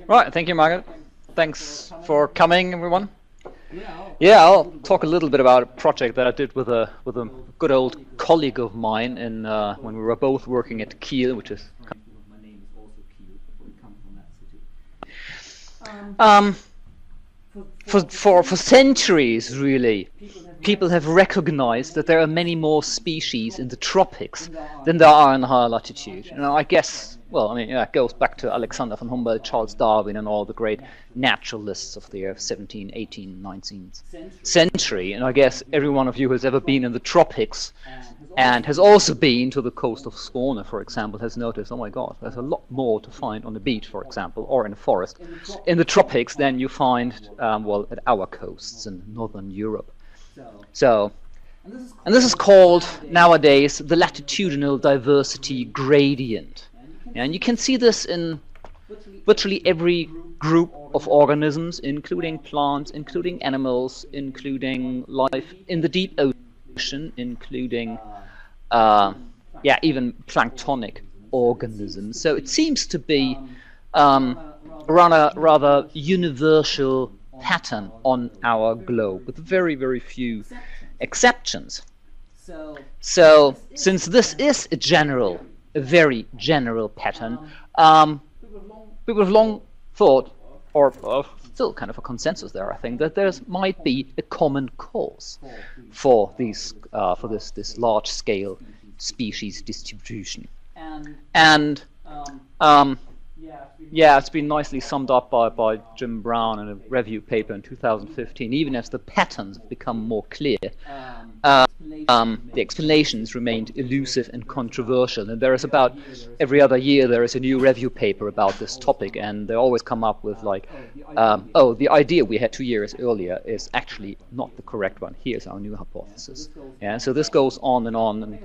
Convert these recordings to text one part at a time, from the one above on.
Right, thank you, Margaret. Thanks for coming, everyone. Yeah, I'll talk a little bit about a project that I did with a good old colleague of mine in when we were both working at Kiel, which is for centuries, really, people have recognized that there are many more species in the tropics than there are in higher latitude. And I guess, well, I mean, yeah, it goes back to Alexander von Humboldt, Charles Darwin, and all the great naturalists of the 17th, 18th, 19th century. And I guess every one of you who has ever been in the tropics and has also been to the coast of Skåne, for example, has noticed, oh my God, there's a lot more to find on the beach, for example, or in a forest in the tropics than you find, well, at our coasts in northern Europe. So, and this is called nowadays the latitudinal diversity gradient. And you can see this in virtually every group of organisms, including plants, including animals, including life in the deep ocean, including even planktonic organisms. So it seems to be rather universal pattern on our globe, with very, very few exceptions. So since this is a very general pattern, people have long thought, or still kind of a consensus there, I think, that there might be a common cause for these this large-scale species distribution. And yeah, it's been nicely summed up by Jim Brown in a review paper in 2015. Even as the patterns have become more clear, the explanations remained elusive and controversial. And there is about every other year there is a new review paper about this topic, and they always come up with like, the idea we had 2 years earlier is actually not the correct one. Here's our new hypothesis. Yeah, so this goes on and on. And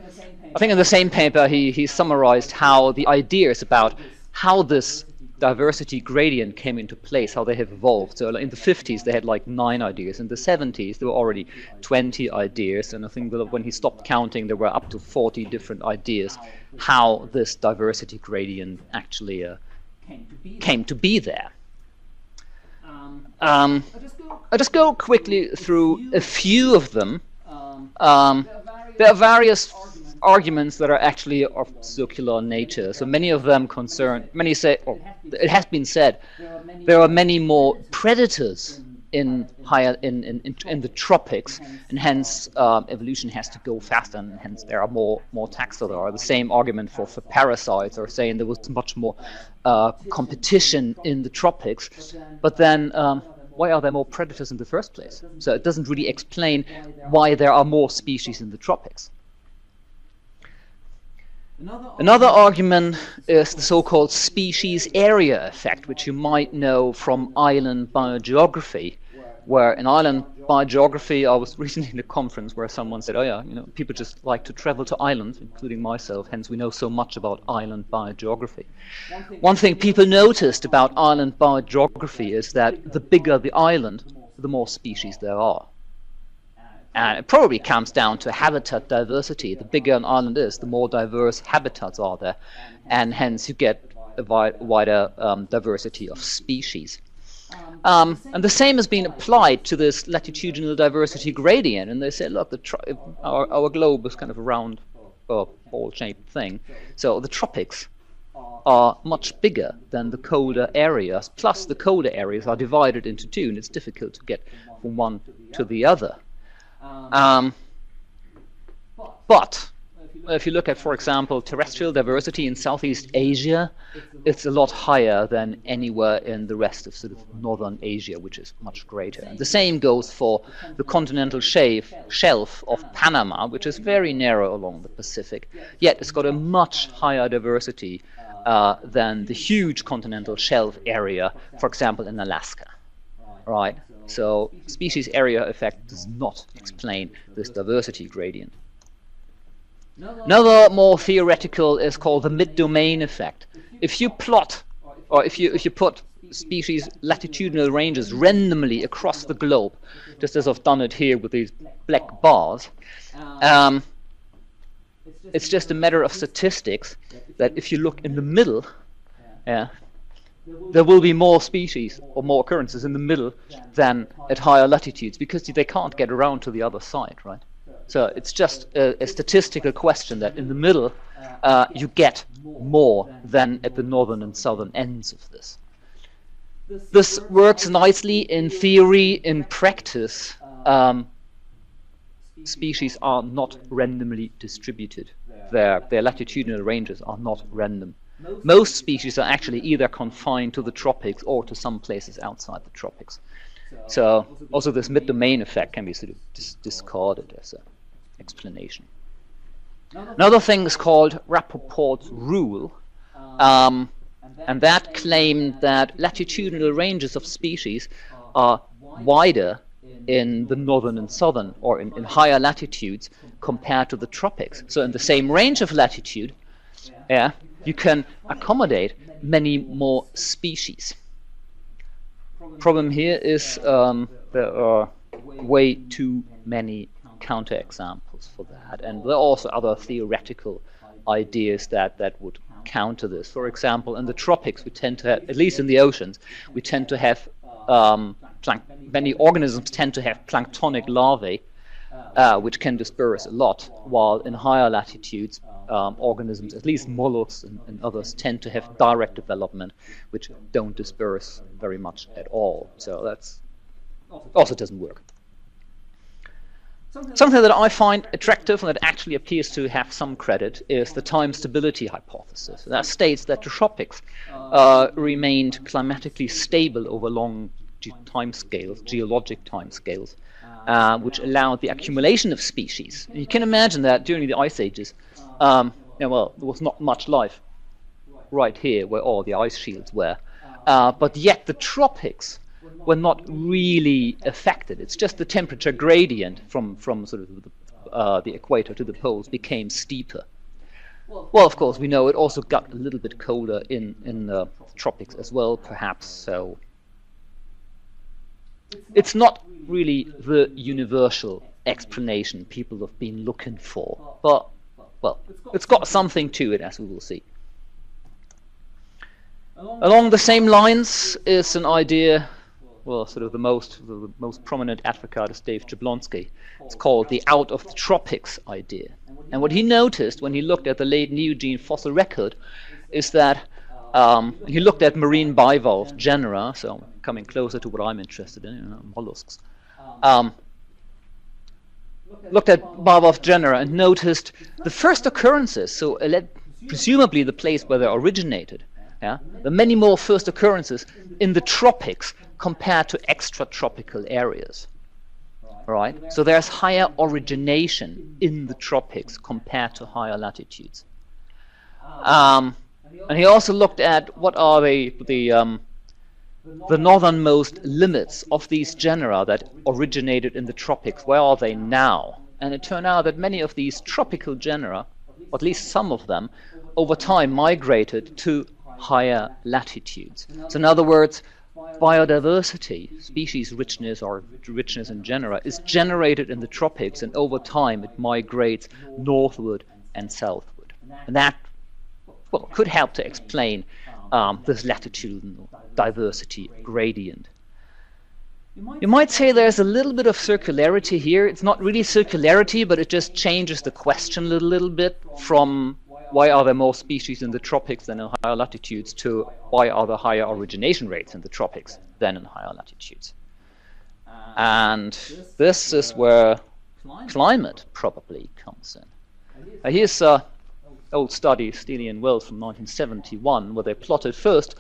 I think in the same paper he summarized how the ideas about how this diversity gradient came into place, how they have evolved. So in the 50s they had like 9 ideas. In the 70s there were already 20 ideas, and I think that when he stopped counting there were up to 40 different ideas how this diversity gradient actually came to be there. I'll just go quickly through a few of them. There are various arguments that are actually of circular nature. So many of them many say, or it has been said, there are many more predators in the tropics, and hence evolution has to go faster, and hence there are more taxa. There are the same argument for parasites, or saying there was much more competition in the tropics. But then why are there more predators in the first place? So it doesn't really explain why there are more species in the tropics. Another argument is the so-called species area effect, which you might know from island biogeography, where in island biogeography, I was recently in a conference where someone said, oh yeah, people just like to travel to islands, including myself, hence we know so much about island biogeography. One thing people noticed about island biogeography is that the bigger the island, the more species there are. And it probably comes down to habitat diversity. The bigger an island is, the more diverse habitats are there, and hence you get a wider diversity of species. And the same has been applied to this latitudinal diversity gradient, and they say, look, our globe is kind of a round, ball-shaped thing, so the tropics are much bigger than the colder areas, plus the colder areas are divided into two, and it's difficult to get from one to the other. But if you look at, for example, terrestrial diversity in Southeast Asia, it's a lot higher than anywhere in the rest of sort of northern Asia, which is much greater. And the same goes for the continental shelf of Panama, which is very narrow along the Pacific, yet it's got a much higher diversity than the huge continental shelf area, for example, in Alaska. Right? So species area effect does not explain this diversity gradient. Another more theoretical is called the mid-domain effect. If you plot, or if you put species latitudinal ranges randomly across the globe, just as I've done it here with these black bars, it's just a matter of statistics that if you look in the middle, there will be more species or more occurrences in the middle than at higher latitudes, because they can't get around to the other side, right? So it's just a statistical question that in the middle you get more than at the northern and southern ends of this. This works nicely in theory. In practice, species are not randomly distributed. Their latitudinal ranges are not random. Most species are actually either confined to the tropics or to some places outside the tropics. So also this mid-domain effect can be sort of discarded as an explanation. Another thing is called Rapoport's rule, and that claimed that latitudinal ranges of species are wider in the northern and southern, or in higher latitudes, compared to the tropics. So in the same range of latitude, you can accommodate many more species. Problem here is there are way too many counterexamples for that, and there are also other theoretical ideas that would counter this. For example, in the tropics we tend to have, at least in the oceans, we tend to have many organisms tend to have planktonic larvae, which can disperse a lot, while in higher latitudes organisms, at least mollusks and others, tend to have direct development, which don't disperse very much at all. So that's also doesn't work. Something that I find attractive and that actually appears to have some credit is the time stability hypothesis. That states that the tropics remained climatically stable over long timescales, geologic timescales, which allowed the accumulation of species. And you can imagine that during the ice ages, well, there was not much life right here where all the ice shields were, but yet the tropics were not really affected. It's just the temperature gradient from sort of the equator to the poles became steeper. Well, of course, we know it also got a little bit colder in the tropics as well, perhaps. So it's not really the universal explanation people have been looking for, but well, it's got something to it, as we will see. Along the same lines is an idea. Well, sort of the most prominent advocate is Dave Jablonski. It's called the out of the tropics idea. And what he noticed when he looked at the late Neogene fossil record is that he looked at marine bivalve genera, so coming closer to what I'm interested in, mollusks. Looked at bivalve genera and noticed the first occurrences, so presumably the place where they originated. There are many more first occurrences in the tropics compared to extratropical areas. Right? So there's higher origination in the tropics compared to higher latitudes. And he also looked at what are the northernmost limits of these genera that originated in the tropics. Where are they now? And it turned out that many of these tropical genera, or at least some of them, over time migrated to higher latitudes. So in other words, biodiversity, species richness or richness in genera, is generated in the tropics, and over time it migrates northward and southward. And that, well, could help to explain this latitudinal diversity gradient. You might say there's a little bit of circularity here. It's not really circularity, but it just changes the question a little bit from why are there more species in the tropics than in higher latitudes to why are there higher origination rates in the tropics than in higher latitudes. And this is where climate probably comes in. Here's an old study, Steele and Wells, from 1971, where they plotted first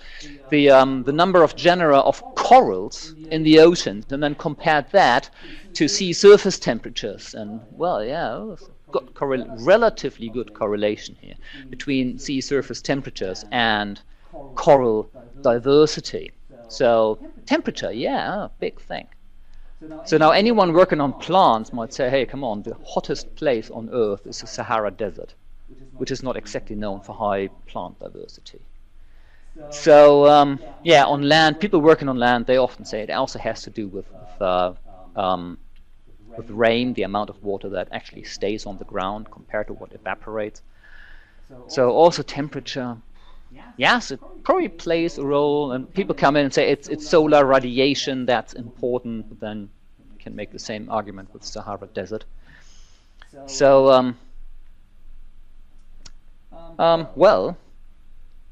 the number of genera of corals in the oceans and then compared that to sea surface temperatures. And, well, yeah, got relatively good correlation here between sea surface temperatures and coral diversity. So temperature, yeah, big thing. So now anyone working on plants might say, hey, come on, the hottest place on Earth is the Sahara Desert, which is not exactly known for high plant diversity. So yeah, on land, people working on land, they often say it also has to do with rain, the amount of water that actually stays on the ground compared to what evaporates. So also temperature, yes, it probably plays a role, and people come in and say it's solar radiation that's important, but then you can make the same argument with Sahara Desert. So, well,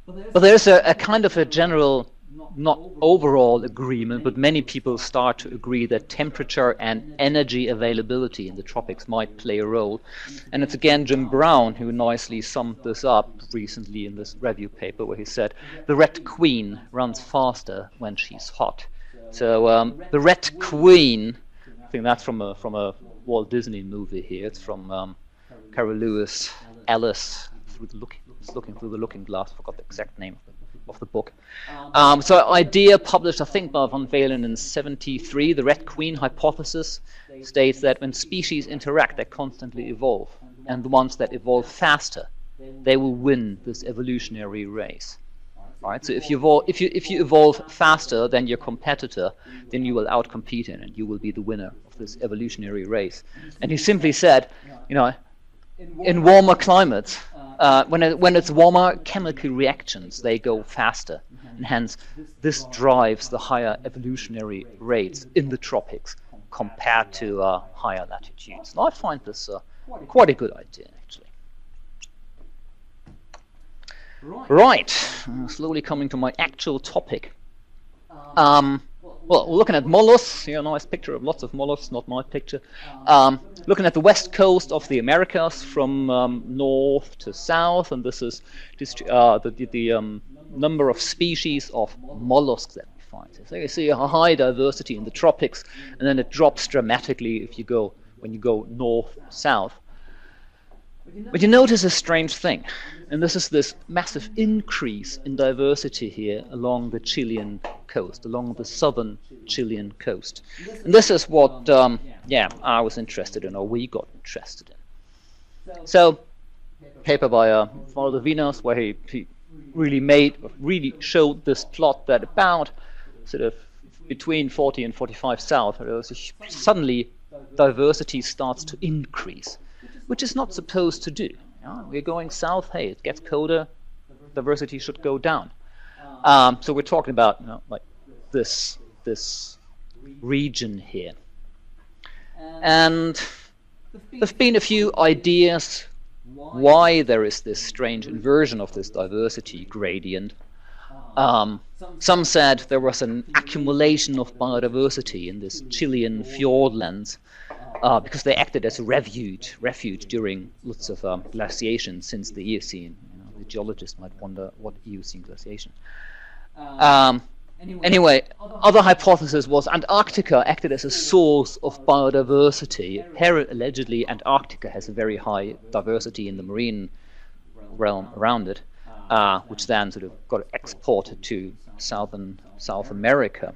but there's a kind of a general, not overall agreement, but many people start to agree that temperature and energy availability in the tropics might play a role. And it's again Jim Brown who nicely summed this up recently in this review paper, where he said the Red Queen runs faster when she's hot. So the Red Queen, I think that's from a Walt Disney movie here. It's from Carol Lewis, Alice looking through the looking glass. I forgot the exact name of the book. So idea published, I think, by Van Valen in '73, the Red Queen hypothesis states that when species interact, they constantly evolve, and the ones that evolve faster, they will win this evolutionary race. All right. So if you evolve faster than your competitor, then you will outcompete him, and you will be the winner of this evolutionary race. And he simply said, you know, in warmer climates, when it's warmer, chemical reactions, they go faster, and hence this drives the higher evolutionary rates in the tropics compared to higher latitudes. And I find this quite a good idea, actually. Right, slowly coming to my actual topic. Well, we're looking at mollusks. Here, a nice picture of lots of mollusks, not my picture. Looking at the west coast of the Americas from north to south, and this is just the number of species of mollusks that we find. So you see a high diversity in the tropics, and then it drops dramatically when you go north south. But you notice a strange thing, and this is this massive increase in diversity here along the Chilean coast, along the southern Chilean coast. And this is what, I was interested in, or we got interested in. So, paper by Valdovinos, where he really showed this plot that about sort of between 40 and 45 south, suddenly diversity starts to increase, which is not supposed to do. We're going south, hey, it gets colder, diversity should go down. So we're talking about like this region here. And there have been a few ideas why there is this strange inversion of this diversity gradient. Some said there was an accumulation of biodiversity in this Chilean fiordlands, because they acted as a refuge during lots of glaciation since the Eocene. The geologist might wonder what Eocene glaciation. Anyway, other hypothesis was Antarctica acted as a source of biodiversity. Allegedly, Antarctica has a very high diversity in the marine realm around it, which then sort of got exported to South America.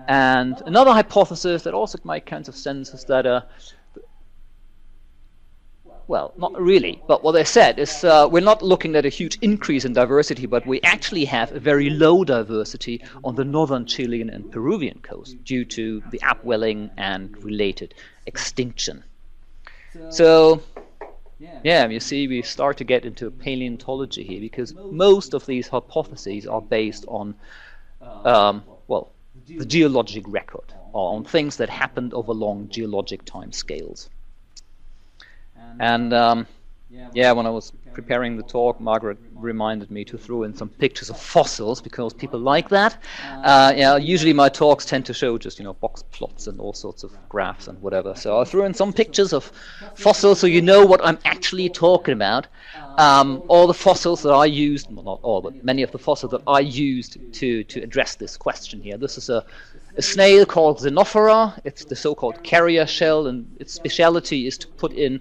And another hypothesis that also makes kinds of sense is that, well, not really, but what they said is we're not looking at a huge increase in diversity, but we actually have a very low diversity on the northern Chilean and Peruvian coast due to the upwelling and related extinction. So, yeah, you see, we start to get into paleontology here, because most of these hypotheses are based on, well, the geologic record, or on things that happened over long geologic time scales. And when I was preparing the talk, Margaret reminded me to throw in some pictures of fossils, because people like that. Usually my talks tend to show just box plots and all sorts of graphs and whatever. So I threw in some pictures of fossils so you know what I'm actually talking about. All the fossils that I used, well, not all, but many of the fossils that I used to address this question here. This is a snail called Xenophora. It's the so-called carrier shell, and its speciality is to put in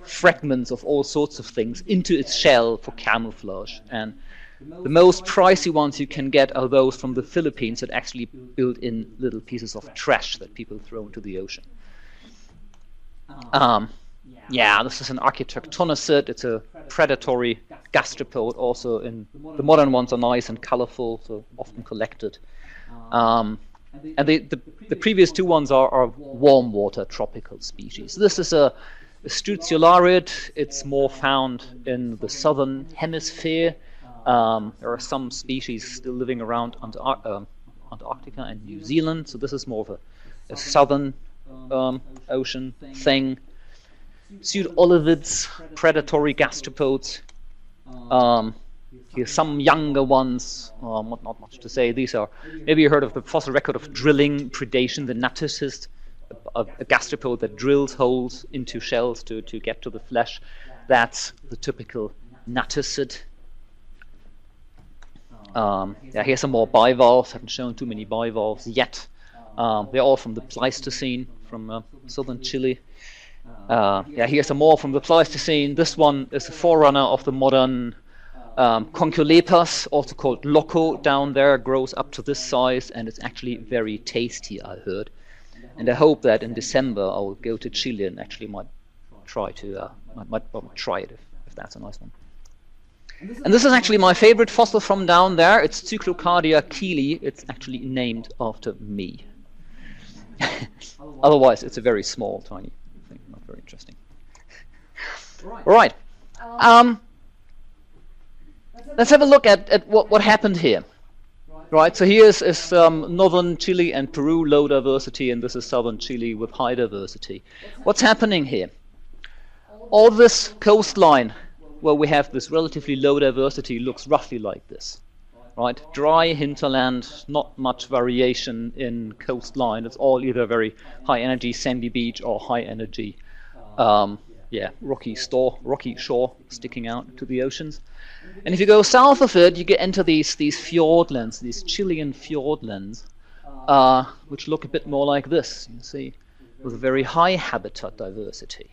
fragments of all sorts of things into its shell for camouflage. And the most pricey ones you can get are those from the Philippines that actually build in little pieces of trash that people throw into the ocean. This is an Archaeotectonicid. It's a predatory gastropod. Also, the modern ones are nice and colorful, so often collected. And the previous two ones are warm water tropical species. This is a Struciolarid. It's more found in the southern hemisphere. There are some species still living around Antarctica and New Zealand, so this is more of a southern ocean thing. Pseudolivids, predatory gastropods. Here's some younger ones, not much to say. These are, maybe you heard of the fossil record of drilling predation, the natticist, a gastropod that drills holes into shells to get to the flesh. That's the typical natticid. Yeah, here's some more bivalves. Haven't shown too many bivalves yet. They're all from the Pleistocene, from southern Chile. Yeah, here's some more from the Pleistocene. This one is a forerunner of the modern Conculepas, also called loco down there, grows up to this size, and it's actually very tasty, I heard. And I hope that in December I will go to Chile and actually might try to might try it if that's a nice one. And this is actually my favorite fossil from down there. It's Cyclocardia keeli. It's actually named after me. Otherwise, it's a very small, tiny thing. Not very interesting. Right. Let's have a look at what happened here. Right, so here is northern Chile and Peru, low diversity, and this is southern Chile with high diversity. What's happening here? All this coastline where we have this relatively low diversity looks roughly like this. Right, dry hinterland, not much variation in coastline. It's all either very high energy sandy beach or high energy, rocky shore sticking out to the oceans. And if you go south of it, you get into these fiordlands, these Chilean fiordlands, which look a bit more like this, you see, with a very high habitat diversity.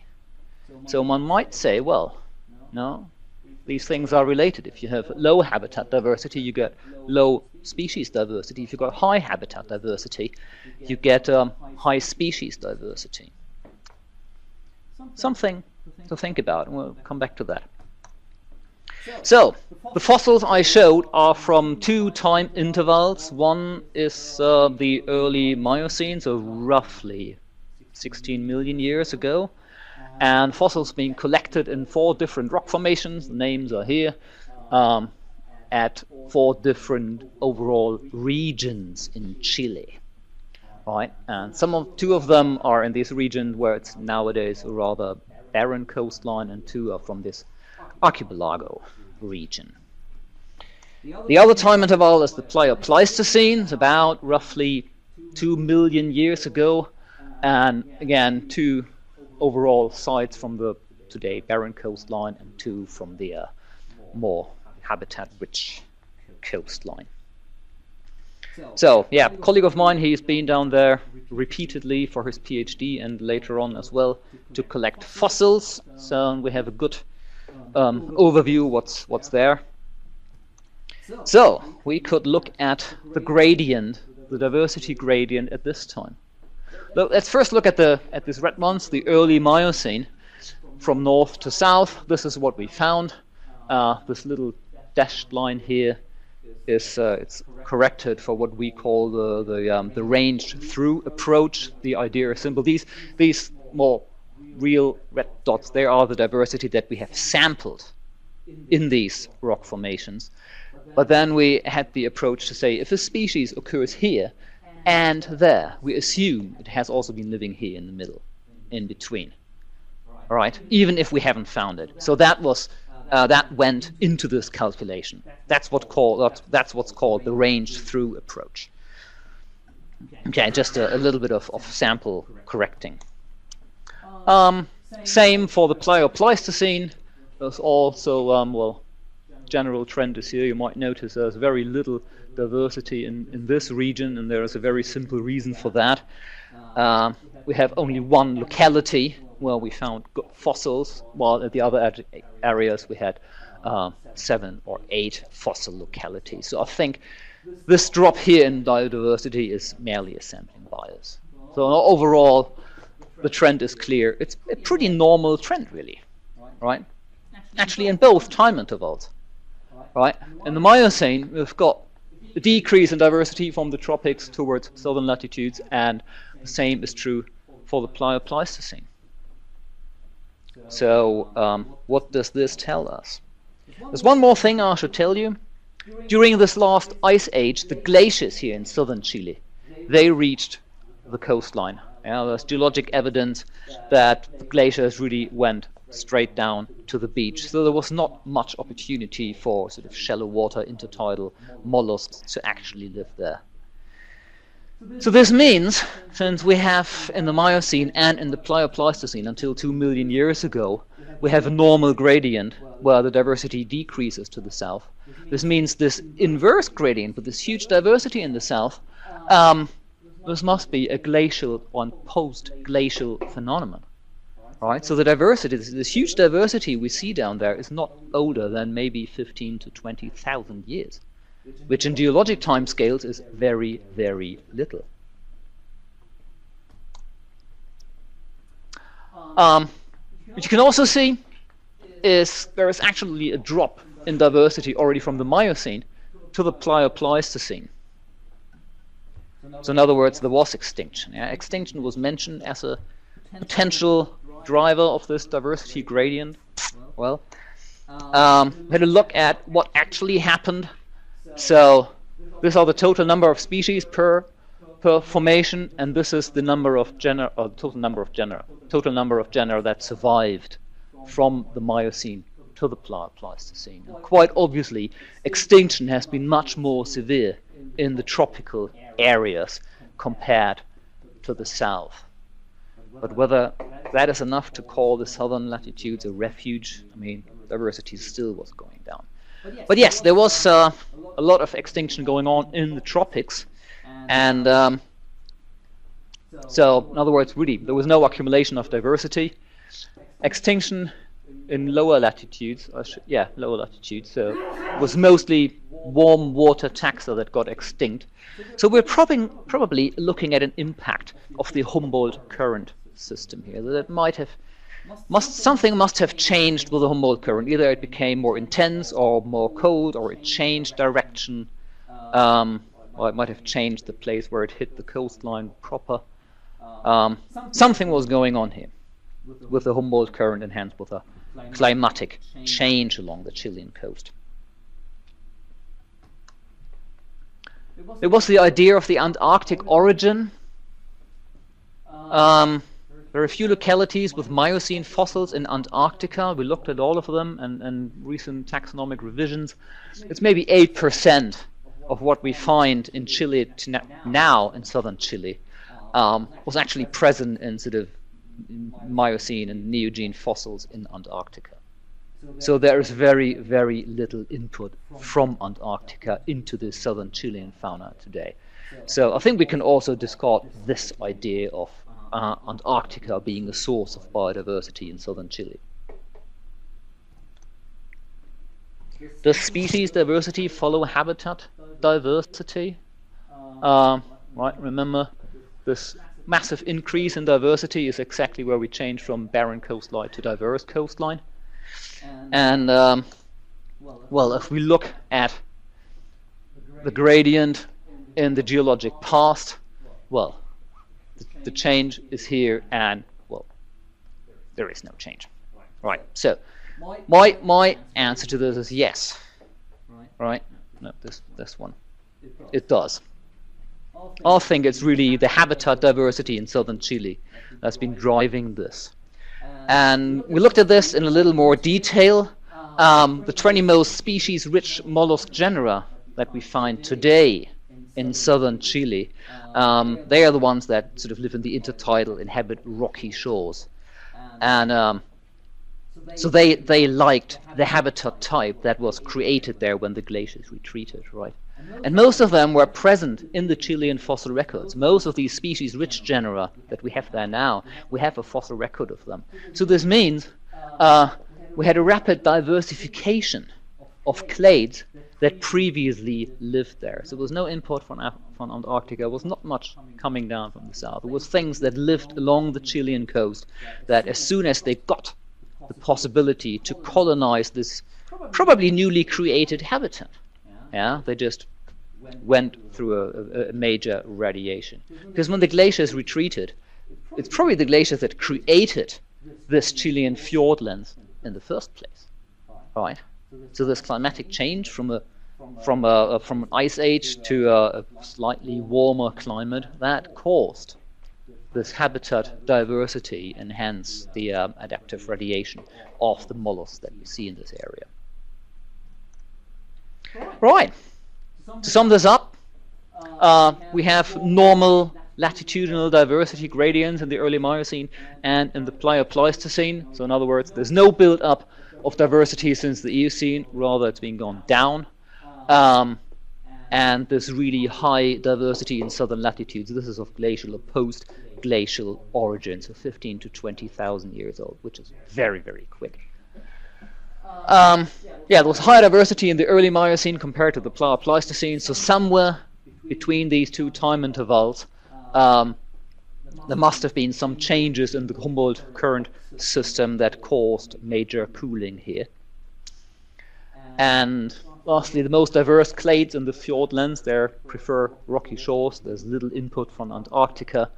So one might say, well, no, these things are related. If you have low habitat diversity, you get low species diversity. If you've got high habitat diversity, you get high species diversity. Something to think about, and we'll come back to that. So, the fossils I showed are from two time intervals. One is the early Miocene, so roughly 16 million years ago, and fossils being collected in 4 different rock formations. The names are here, at 4 different overall regions in Chile. Right, and 2 of them are in this region where it's nowadays a rather barren coastline, and 2 are from this archipelago region. The other time interval is the Pleistocene. It's about roughly 2 million years ago, and again 2 overall sites from the today barren coastline and 2 from the more habitat-rich coastline. So yeah, a colleague of mine, he's been down there repeatedly for his PhD and later on as well to collect fossils. So we have a good overview what's there. So we could look at the gradient, the diversity gradient at this time. Let's first look at this red ones, the early Miocene, from north to south. This is what we found. This little dashed line here is it's corrected for what we call the ranged through approach. The idea is simple. These more real red dots, they are the diversity that we have sampled in these rock formations. But then we had the approach to say if a species occurs here and there, we assume it has also been living here in the middle, in between. All right, even if we haven't found it. So that was that went into this calculation. That's what's called the ranged through approach. Okay, just a little bit of sample correcting. Same for the Pleistocene. There's also general trend is here. You might notice there's very little diversity in this region, and there is a very simple reason for that. We have only 1 locality where we found good fossils, while at the other areas we had 7 or 8 fossil localities. So I think this drop here in biodiversity is merely a sampling bias. So overall, the trend is clear. It's a pretty normal trend, really, right? Actually, in both time intervals, right? In the Miocene, we've got a decrease in diversity from the tropics towards southern latitudes, and the same is true for the Pleistocene. So what does this tell us? There's one more thing I should tell you. During this last ice age, the glaciers here in southern Chile, they reached the coastline. There's geologic evidence that the glaciers really went straight down to the beach. So there was not much opportunity for sort of shallow water intertidal mollusks to actually live there. So this means, since we have in the Miocene and in the Pleistocene until 2 million years ago, we have a normal gradient where the diversity decreases to the south. This means this inverse gradient with this huge diversity in the south, this must be a glacial or post-glacial phenomenon. Right? So the diversity, this huge diversity we see down there is not older than maybe 15 to 20,000 years, which in geologic timescales is very, very little. What you can also see is there is actually a drop in diversity already from the Miocene to the Pleistocene. So in other words, there was extinction. Extinction was mentioned as a potential driver of this diversity gradient. Well, we had a look at what actually happened. So these are the total number of species per formation, and this is the number of genera, or total number of genera that survived from the Miocene to the Pleistocene. And quite obviously, extinction has been much more severe in the tropical areas compared to the south. But whether that is enough to call the southern latitudes a refuge, I mean, diversity still was going down. But yes, there was a lot of extinction going on in the tropics, and so in other words, really, there was no accumulation of diversity. Extinction in lower latitudes, so was mostly warm water taxa that got extinct. So we're probably looking at an impact of the Humboldt current system here. That something must have changed with the Humboldt current. Either it became more intense or more cold, or it changed direction, or it might have changed the place where it hit the coastline proper. Something was going on here with the Humboldt current, and hence with a climatic change along the Chilean coast. There was the idea of the Antarctic origin. There are a few localities with Miocene fossils in Antarctica. We looked at all of them, and recent taxonomic revisions. It's maybe 8% of what we find in Chile now in southern Chile was actually present in sort of Miocene and Neogene fossils in Antarctica. So there is very, very little input from Antarctica into the southern Chilean fauna today. So I think we can also discard this idea of Antarctica being a source of biodiversity in southern Chile. Does species diversity follow habitat diversity? Right, remember, this massive increase in diversity is exactly where we change from barren coastline to diverse coastline. And well, if we look at the gradient in the geologic past, well, the change is here, and well, there is no change. Right. So my answer to this is yes. Right? No, this one. It does. I think it's really the habitat diversity in southern Chile that's been driving this. And we looked at this in a little more detail. The 20 most species-rich mollusk genera that we find today in southern Chile, they are the ones that sort of live in the intertidal, inhabit rocky shores. And so they liked the habitat type that was created there when the glaciers retreated, right? And most of them were present in the Chilean fossil records. Most of these species-rich genera that we have there now, we have a fossil record of them. So this means we had a rapid diversification of clades that previously lived there. So there was no import from Antarctica. There was not much coming down from the south. There was things that lived along the Chilean coast that as soon as they got the possibility to colonize this probably newly created habitat, they just went through a major radiation. Because when the glaciers retreated, it's probably the glaciers that created this Chilean fiordlands in the first place, right? So this climatic change from a from an ice age to a slightly warmer climate that caused this habitat diversity and hence the adaptive radiation of the mollusks that you see in this area. Right. To sum this up, we have normal latitudinal diversity gradients in the early Miocene and in the Pleistocene. So in other words, there's no build-up of diversity since the Eocene, rather it's been gone down. And there's really high diversity in southern latitudes. This is of glacial or post-glacial origin, so 15 to 20,000 years old, which is very, very quick. Yeah, there was high diversity in the early Miocene compared to the Pleistocene, so somewhere between these two time intervals, there must have been some changes in the Humboldt current system that caused major cooling here. And lastly, the most diverse clades in the fiordlands, they prefer rocky shores. There's little input from Antarctica.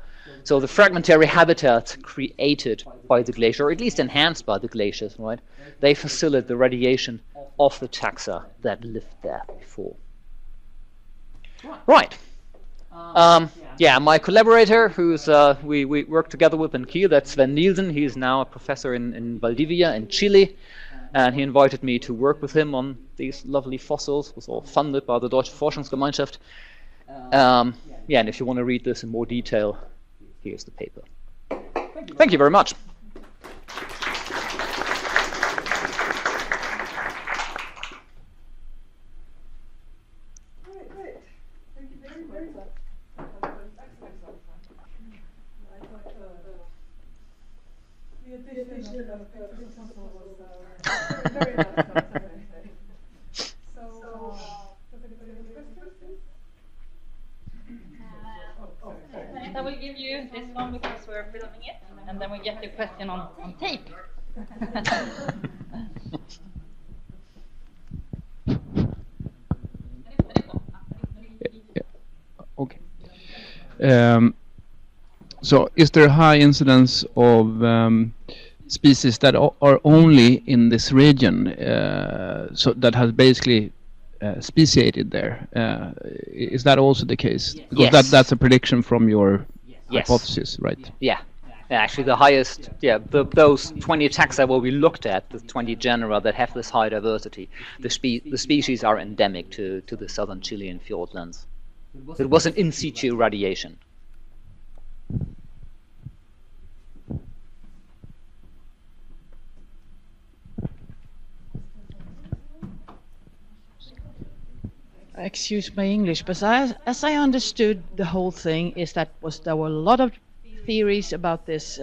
So the fragmentary habitats created by the glacier, or at least enhanced by the glaciers, right? They facilitate the radiation of the taxa that lived there before. Right. Yeah, my collaborator, who's we work together with in Kiel, that's Sven Nielsen. He's now a professor in Valdivia in Chile, and he invited me to work with him on these lovely fossils. It was all funded by the Deutsche Forschungsgemeinschaft. Yeah, and if you want to read this in more detail, here's the paper. Thank you very much. I will give you this one because we're filming it, and then we get the question on tape. Okay. So, is there a high incidence of species that are only in this region, so that has basically speciated there? Is that also the case? Because yes. that's a prediction from your hypothesis, right? Yeah. Actually, the highest, those 20 taxa will be looked at, the 20 genera that have this high diversity. The species are endemic to the southern Chilean fiordlands. It was an in situ radiation. Excuse my English, but as I understood, the whole thing is that there were a lot of theories about this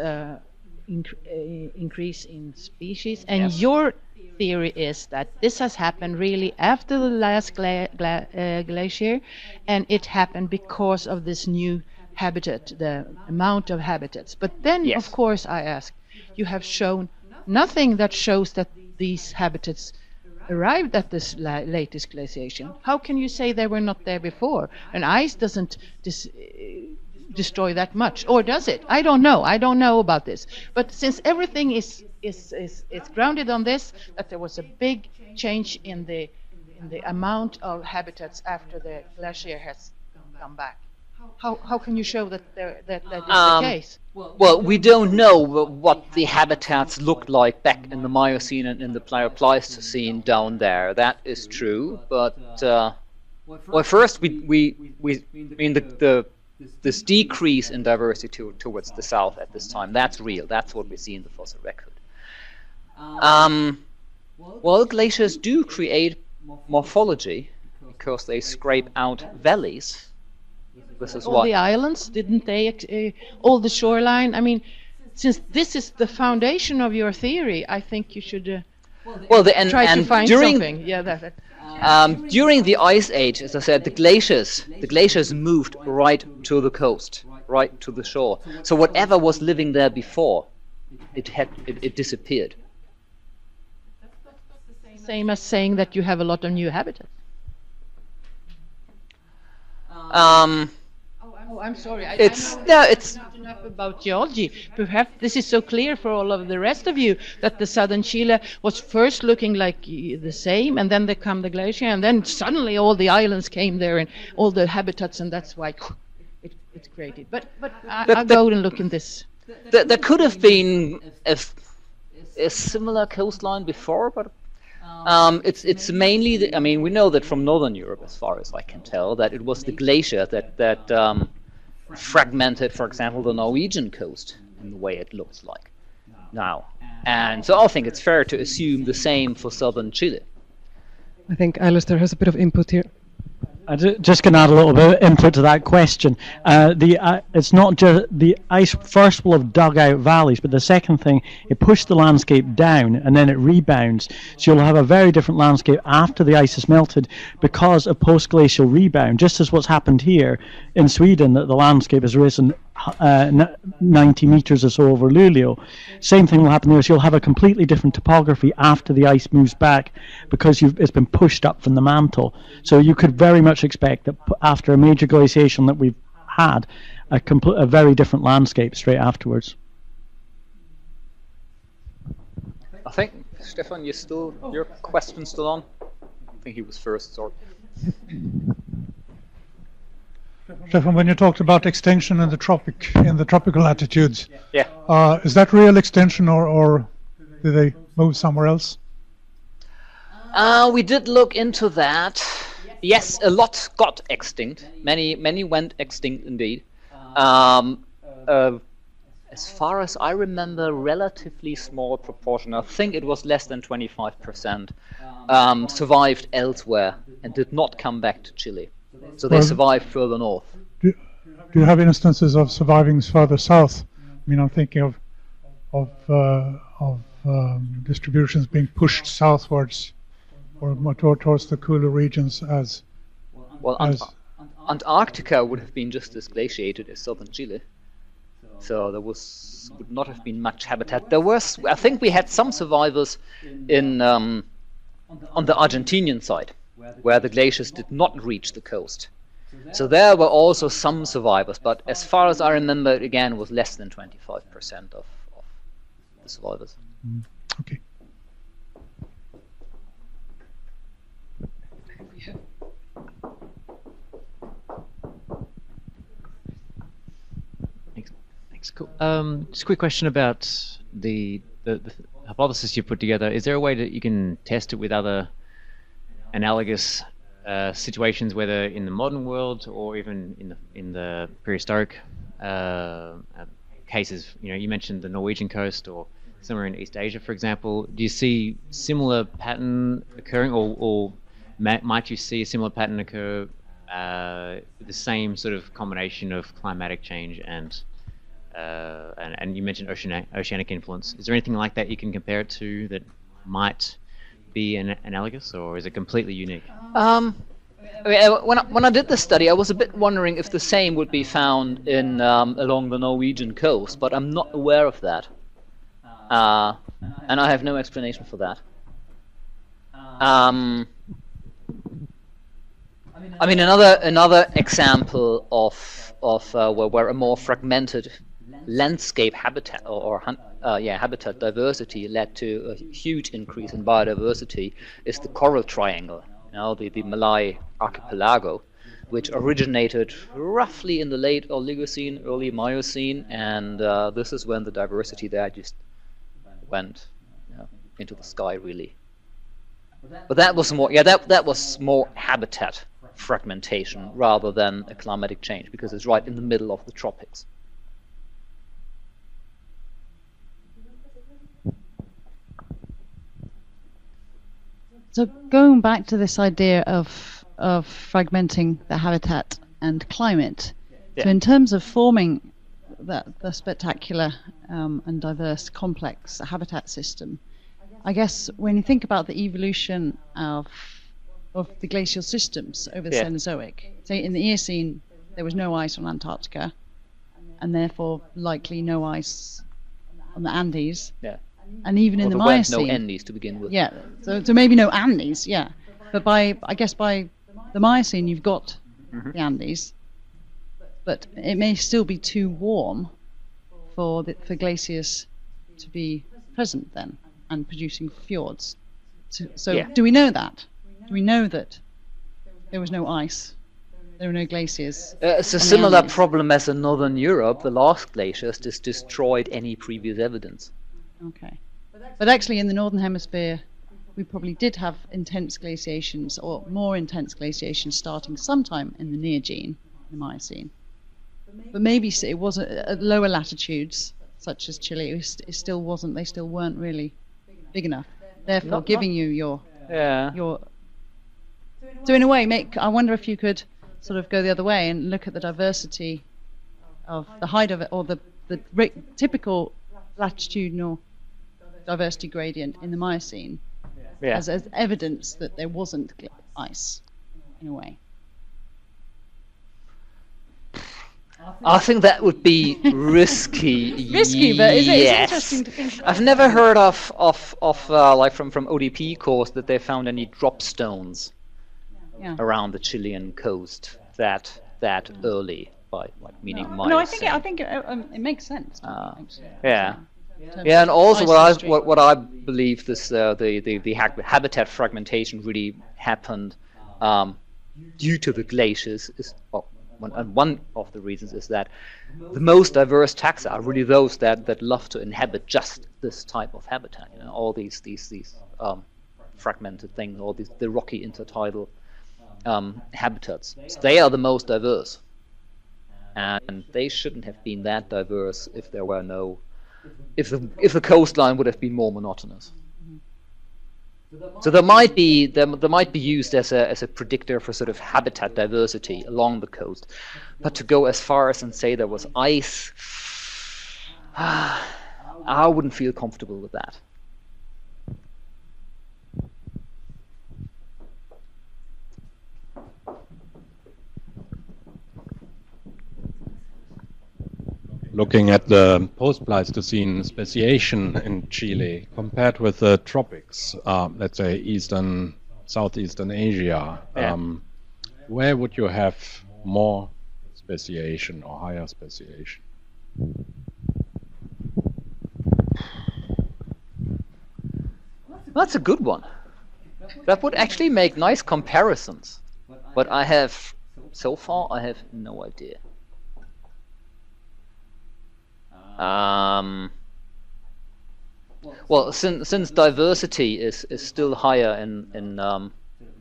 increase in species, and your theory is that this has happened really after the last glacier, and it happened because of this new habitat, the amount of habitats. But then, of course, I ask, you have shown nothing that shows that these habitats arrived at this latest glaciation. How can you say they were not there before? And ice doesn't destroy that much, or does it? I don't know. I don't know about this. But since everything is grounded on this, that there was a big change in the amount of habitats after the glacier has come back. How can you show that that is the case? Well, we don't know what the habitats looked like back in the Miocene and in the Pleistocene down there. That is true, but well, first this decrease in diversity towards the south at this time, that's real. That's what we see in the fossil record. Well, glaciers do create morphology because they scrape out valleys. This is all the islands, didn't they? All the shoreline. I mean, since this is the foundation of your theory, I think you should try to find something. Yeah, during the Ice Age, as I said, the glaciers moved right to the coast, right to the shore. So whatever was living there before, it disappeared. Same as saying that you have a lot of new habitats. Oh, I'm sorry. enough about geology. Perhaps this is so clear for all of the rest of you that the southern Chile was first looking like the same, and then there come the glacier, and then suddenly all the islands came there and all the habitats, and that's why it's created. But I'll go and look in this. There could have been a similar coastline before, but it's mainly I mean, we know that from northern Europe, as far as I can tell, that it was the glacier that fragmented, for example, the Norwegian coast in the way it looks like now. And so I think it's fair to assume the same for southern Chile. I think Alistair has a bit of input here. I just can add a little bit of input to that question. It's not just the ice first will have dug out valleys, but the second thing, it pushed the landscape down and then it rebounds. So you'll have a very different landscape after the ice has melted because of post-glacial rebound, just as what's happened here in Sweden, that the landscape has risen 90 meters or so over Luleå. Same thing will happen there, so you'll have a completely different topography after the ice moves back because it's been pushed up from the mantle. So you could very much expect that after a major glaciation that we've had, a very different landscape straight afterwards. I think, Stefan, your question's still on? I think he was first, sorry. Stefan, when you talked about extinction in the tropical latitudes, yeah, is that real extinction or do they move somewhere else? We did look into that. Yes, a lot got extinct. Many went extinct indeed. As far as I remember, relatively small proportion. I think it was less than 25%. Survived elsewhere and did not come back to Chile. So they survived further north. Do you have instances of surviving further south? I mean, I'm thinking of distributions being pushed southwards or more towards the cooler regions as. Well, Antarctica would have been just as glaciated as southern Chile. So there would not have been much habitat. I think we had some survivors in on the Argentinian side, where the glaciers did not reach the coast. So there were also some survivors, but as far as I remember, it again was less than 25% of the survivors. Okay. Thanks. Cool. Just a quick question about the hypothesis you put together. Is there a way that you can test it with other analogous situations, whether in the modern world or even in the prehistoric cases? You know, you mentioned the Norwegian coast or somewhere in East Asia, for example. Do you see similar pattern occurring, or might you see a similar pattern occur with the same sort of combination of climatic change and you mentioned oceanic influence? Is there anything like that you can compare it to that might be analogous, or is it completely unique? I mean, when I did the study, I was a bit wondering if the same would be found in along the Norwegian coast, but I'm not aware of that, and I have no explanation for that. I mean, another example of where a more fragmented landscape habitat or habitat diversity led to a huge increase in biodiversity is the coral triangle, the Malay archipelago, which originated roughly in the late Oligocene, early Miocene, and this is when the diversity there just went into the sky, really. But that was more, that was more habitat fragmentation rather than a climatic change, because it's right in the middle of the tropics. So going back to this idea of fragmenting the habitat and climate, so in terms of forming the spectacular and diverse complex habitat system, I guess when you think about the evolution of the glacial systems over the Cenozoic, say in the Eocene there was no ice on Antarctica, and therefore likely no ice on the Andes. Yeah. And even in the Miocene, no Andes to begin with. Yeah, so maybe no Andes, yeah. But by the Miocene, you've got the Andes, but it may still be too warm for glaciers to be present then and producing fjords. So Yeah. do we know that? Do we know that there was no ice, there were no glaciers? It's a on the similar Andes? problem as in northern Europe. The last glaciers just destroyed any previous evidence. Okay. But actually in the Northern Hemisphere, we probably did have intense glaciations, or more intense glaciations, starting sometime in the Neogene, the Miocene. But maybe it wasn't at lower latitudes, such as Chile. It still wasn't. They still weren't really big enough. Therefore, giving you your. So in a way, I wonder if you could sort of go the other way and look at the diversity of the height of it, or the typical latitudinal diversity gradient in the Miocene. Yeah. As evidence that there wasn't ice, in a way. I think that would be risky. Risky, but it's Yes. interesting to think about. I've never heard of like from ODP course that they found any drop stones Yeah. around the Chilean coast that early, by like meaning Miocene. No, I think it makes sense. Actually. Yeah. In terms Yeah, and of also ice history. what I believe this the habitat fragmentation really happened due to the glaciers is one of the reasons is that the most diverse taxa are really those that love to inhabit just this type of habitat. You know, all these fragmented things, all the rocky intertidal habitats. So they are the most diverse, and they shouldn't have been that diverse if there were no. If the coastline would have been more monotonous, so they might be used as a predictor for sort of habitat diversity along the coast, but to go as far as and say there was ice, I wouldn't feel comfortable with that. Looking at the post-Pleistocene speciation in Chile compared with the tropics, let's say Southeastern Asia, where would you have more speciation or higher speciation? That's a good one. That would actually make nice comparisons, but so far I have no idea. Well, since diversity is still higher in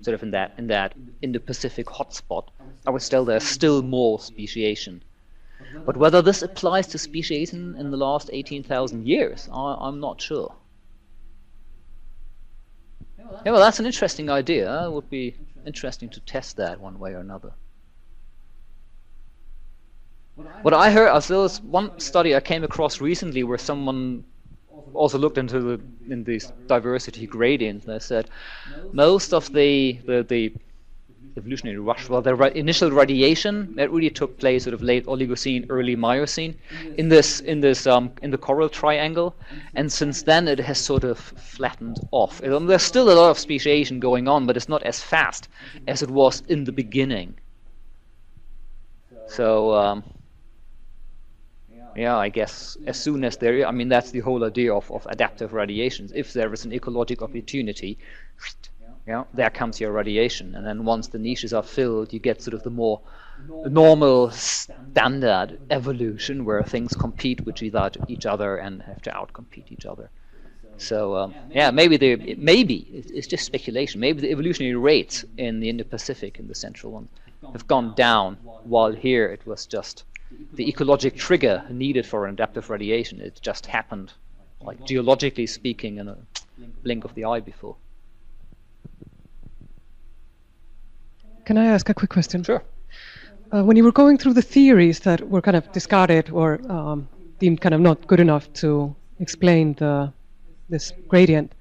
sort of in the Pacific hotspot, I would say there's still more speciation. But whether this applies to speciation in the last 18,000 years, I'm not sure. Yeah, well, that's an interesting idea. It would be interesting to test that one way or another. What I heard, there was one study I came across recently where someone also looked into these diversity gradients. They said most of the evolutionary rush, well, the initial radiation that really took place sort of late Oligocene, early Miocene, in the coral triangle, and since then it has sort of flattened off. There's still a lot of speciation going on, but it's not as fast as it was in the beginning. So. Yeah, I guess as soon as there, I mean, that's the whole idea of adaptive radiations. If there is an ecologic opportunity, there comes your radiation, and then once the niches are filled, you get sort of the more normal standard evolution where things compete with each other and have to outcompete each other. So maybe it's just speculation. Maybe the evolutionary rates in the Indo-Pacific and the central one have gone down, while here it was just the ecologic trigger needed for an adaptive radiation. It just happened, like geologically speaking, in a blink of the eye before. Can I ask a quick question? Sure. When you were going through the theories that were kind of discarded or deemed kind of not good enough to explain this gradient,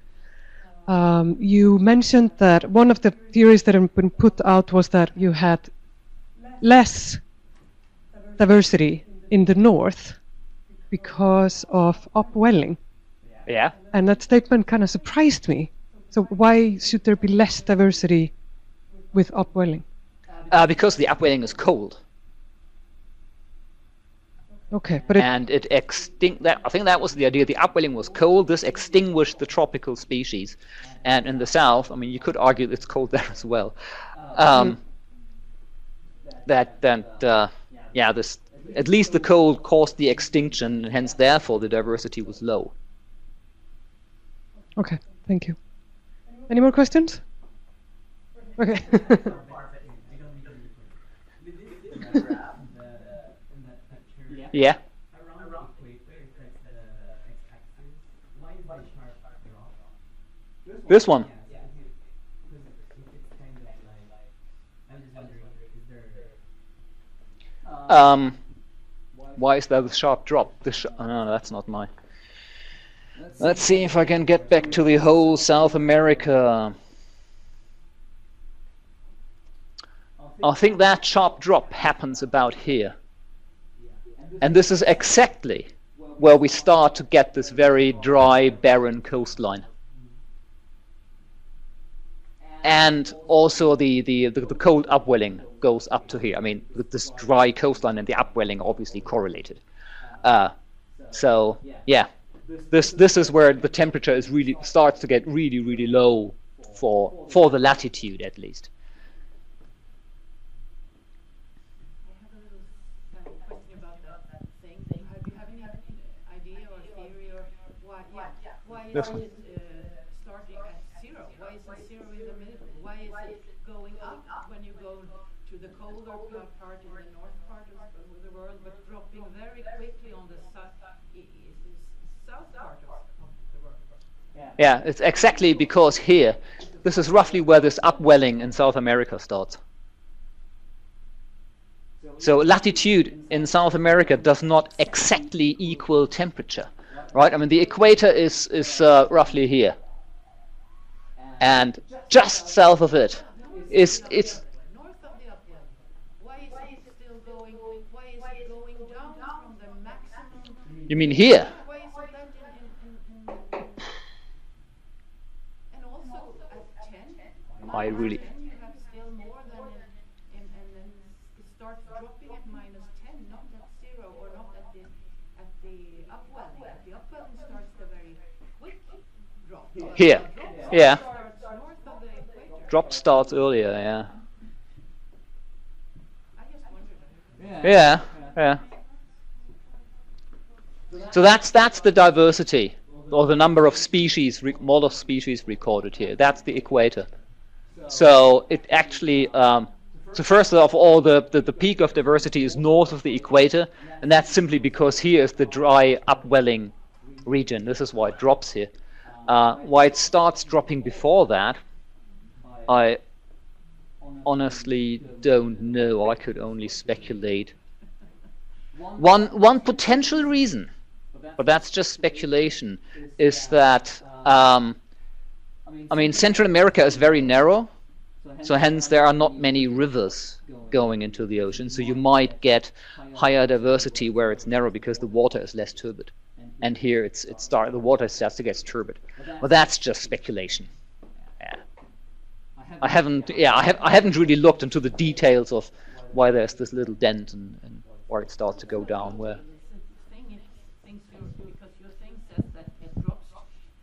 you mentioned that one of the theories that had been put out was that you had less diversity in the north because of upwelling. Yeah. And that statement kind of surprised me. So why should there be less diversity with upwelling? Because the upwelling is cold. Okay, but and it I think that was the idea. The upwelling was cold. This extinguished the tropical species, and in the south, I mean, you could argue it's cold there as well. Yeah, this at least the cold caused the extinction, and hence therefore the diversity was low. Okay, thank you. Any more questions? Okay. Yeah. This one. Why is there a sharp drop? Oh, no, that's not mine. Let's see if I can get back to the whole South America. I think that sharp drop happens about here. And this is exactly where we start to get this very dry, barren coastline. And also the cold upwelling goes up to here. I mean, with this dry coastline and the upwelling obviously correlated. So yeah, this is where the temperature is really starts to get really low for the latitude at least. This one. Starting at zero? Why is it zero in the middle? Why is it going up when you go to the colder part in the north part of the world, but dropping very quickly on the south part of the world? Yeah, it's exactly because here, this is roughly where this upwelling in South America starts. So latitude in South America does not exactly equal temperature. Right, I mean the equator is roughly here, and just south of it it's. North of the upwelling. Why is it still going? Why is it going down from the maximum? You mean here? Why is it that and also at 10? I really. You have still more than and then it starts dropping at -10, not at 0 or not at the upwelling. At the upwelling starts the very quick drop. Here, yeah. Starts north of the equator. Drop starts earlier, yeah. I just wondered. Yeah. So that's the diversity, or the number of species, mollusk species recorded here. That's the equator. So it actually, so first of all, the peak of diversity is north of the equator, and that's simply because here is the dry upwelling region. This is why it drops here. Why it starts dropping before that, I honestly don't know. I could only speculate. One potential reason, but that's just speculation, is that I mean Central America is very narrow, so hence there are not many rivers going into the ocean. So you might get higher diversity where it's narrow because the water is less turbid, and here the water starts to get turbid. But that's just speculation. Yeah. I haven't really looked into the details of why there's this little dent and where it starts to go down. Where Because your thing says that it drops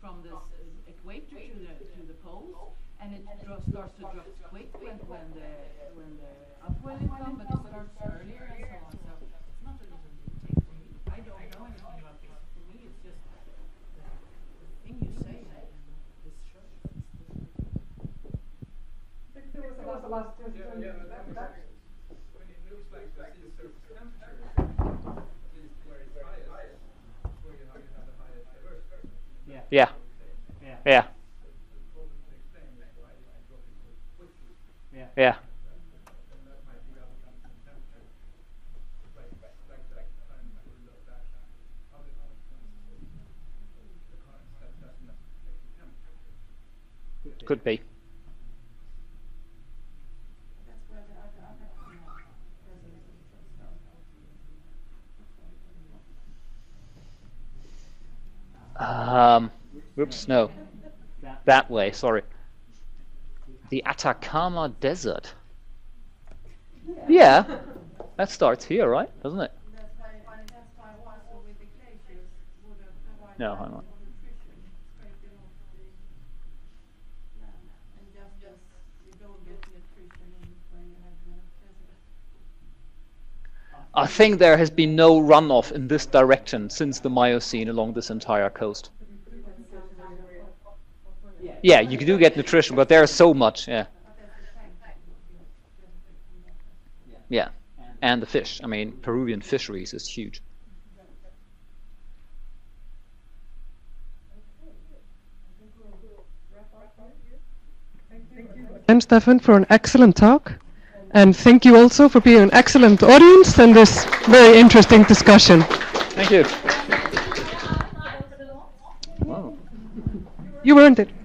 from the equator to the poles, and it starts to drop quick when the upwelling comes, but it starts earlier and so on. So it's not a little detail for me. I don't know anything about this. For me, it's just the thing you say that this shows. There was a last question. When it looks like the sea surface temperature, at least where it's highest, where you have the highest diversity. yeah. The problem to explain is why it's dropping so quickly. Yeah. And that might be other things in temperature, like the time of that other consequences of the currents that doesn't affect the temperature. Could be. Oops, no. That way, sorry. The Atacama Desert. Yeah, that starts here, right? Doesn't it? No, I'm not. I think there has been no runoff in this direction since the Miocene along this entire coast. Yeah, you do get nutrition, but there's so much, yeah. Yeah, and the fish. I mean, Peruvian fisheries is huge. Thanks, Steffen, for an excellent talk. And thank you also for being an excellent audience and this very interesting discussion. Thank you. Wow. You earned it.